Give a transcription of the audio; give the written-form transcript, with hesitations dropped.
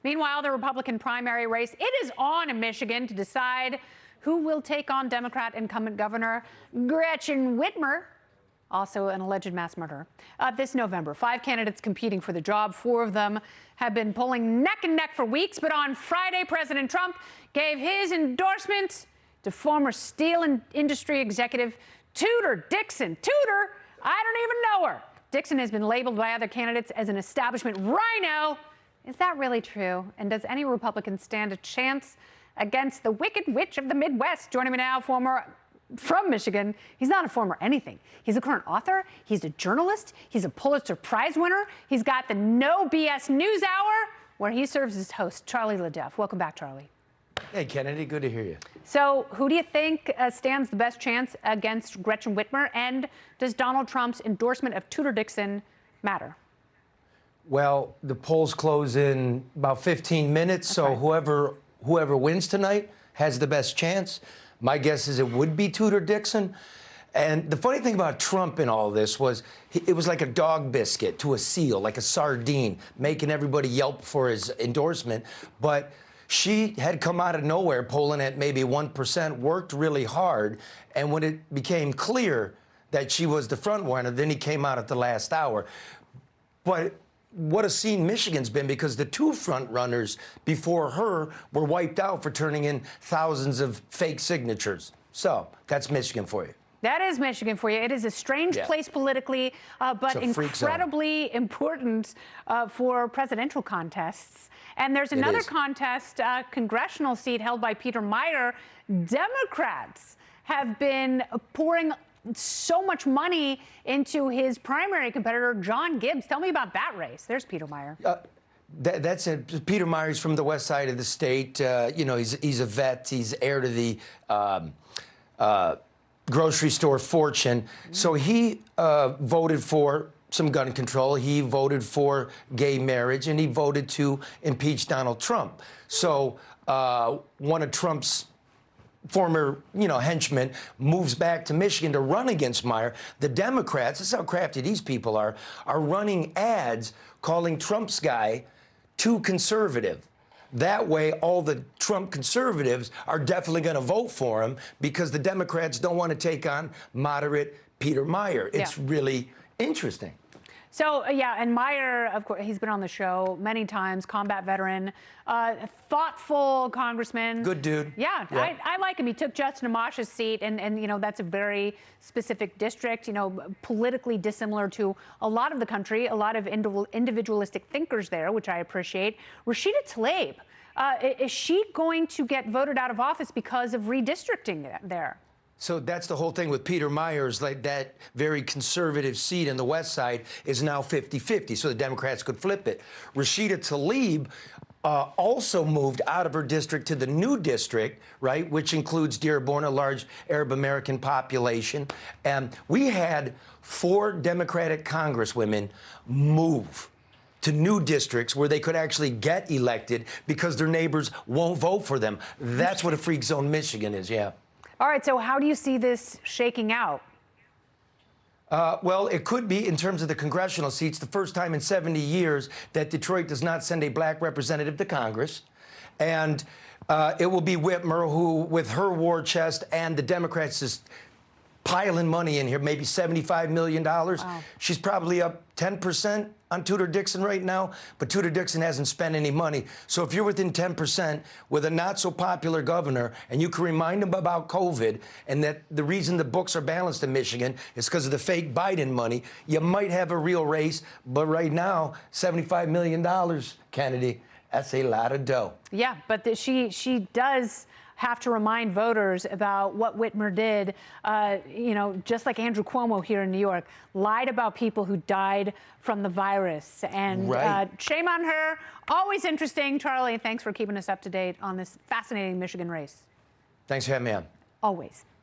Meanwhile, the Republican primary race, it is on in Michigan to decide who will take on Democrat incumbent Governor Gretchen Whitmer, also an alleged mass murderer. This November, 5 candidates competing for the job. 4 of them have been pulling neck and neck for weeks. But on Friday, President Trump gave his endorsement to former steel industry executive Tudor Dixon. Tudor, I don't even know her. Dixon has been labeled by other candidates as an establishment rhino. Is that really true? And does any Republican stand a chance against the wicked witch of the Midwest? Joining me now, from Michigan. He's not a former anything. He's a current author. He's a journalist. He's a Pulitzer Prize winner. He's got the No BS News Hour, where he serves as host. Charlie LeDuff. Welcome back, Charlie. Hey, Kennedy. Good to hear you. So who do you think stands the best chance against Gretchen Whitmer? And does Donald Trump's endorsement of Tudor Dixon matter? Well, the polls close in about 15 minutes, That's so right. whoever wins tonight has the best chance. My guess is it would be Tudor Dixon. And the funny thing about Trump in all this was it was like a dog biscuit to a seal, like a sardine, making everybody yelp for his endorsement. But she had come out of nowhere, polling at maybe 1%, worked really hard. And when it became clear that she was the front runner, then he came out at the last hour. But what a scene Michigan's been, because the 2 front runners before her were wiped out for turning in thousands of fake signatures. So that's Michigan for you. That is Michigan for you. It is a strange place politically, but incredibly important for presidential contests. And there's another contest, congressional seat held by Peter MEIJER. Democrats have been pouring so much money into his primary competitor, John Gibbs. Tell me about that race. There's Peter MEIJER. That's it. Peter MEIJER's from the west side of the state. You know, he's a vet. He's heir to the grocery store fortune. So he voted for some gun control. He voted for gay marriage, and he voted to impeach Donald Trump. So one of Trump's former, henchmen moves back to Michigan to run against MEIJER. The Democrats, this is how crafty these people are running ads calling Trump's guy too conservative. That way, all the Trump conservatives are definitely going to vote for him, because the Democrats don't want to take on moderate Peter MEIJER. It's really interesting. So, and MEIJER, of course, he's been on the show many times, combat veteran, thoughtful congressman. Good dude. Yeah. I like him. He took Justin Amash's seat, and that's a very specific district, politically dissimilar to a lot of the country, a lot of individualistic thinkers there, which I appreciate. Rashida Tlaib, is she going to get voted out of office because of redistricting there? So that's the whole thing with Peter MEIJER's, like that very conservative seat in the west side is now 50-50, so the Democrats could flip it. Rashida Tlaib also moved out of her district to the new district, right, which includes Dearborn, a large Arab American population. And we had 4 Democratic congresswomen move to new districts where they could actually get elected because their neighbors won't vote for them. That's what a freak zone Michigan is, yeah. All right, so how do you see this shaking out? Well, it could be, in terms of the congressional seats, the first time in 70 years that Detroit does not send a black representative to Congress. And it will be Whitmer, who, with her war chest and the Democrats just piling money in here, maybe $75 million. Wow. She's probably up 10% on Tudor Dixon right now, but Tudor Dixon hasn't spent any money. So if you're within 10% with a not-so-popular governor, and you can remind them about COVID, and that the reason the books are balanced in Michigan is because of the fake Biden money, you might have a real race. But right now, $75 million, Kennedy, that's a lot of dough. Yeah, but she does have to remind voters about what Whitmer did, just like Andrew Cuomo here in New York, lied about people who died from the virus. And shame on her. Always interesting. Charlie, thanks for keeping us up to date on this fascinating Michigan race. Thanks for having me on. Always.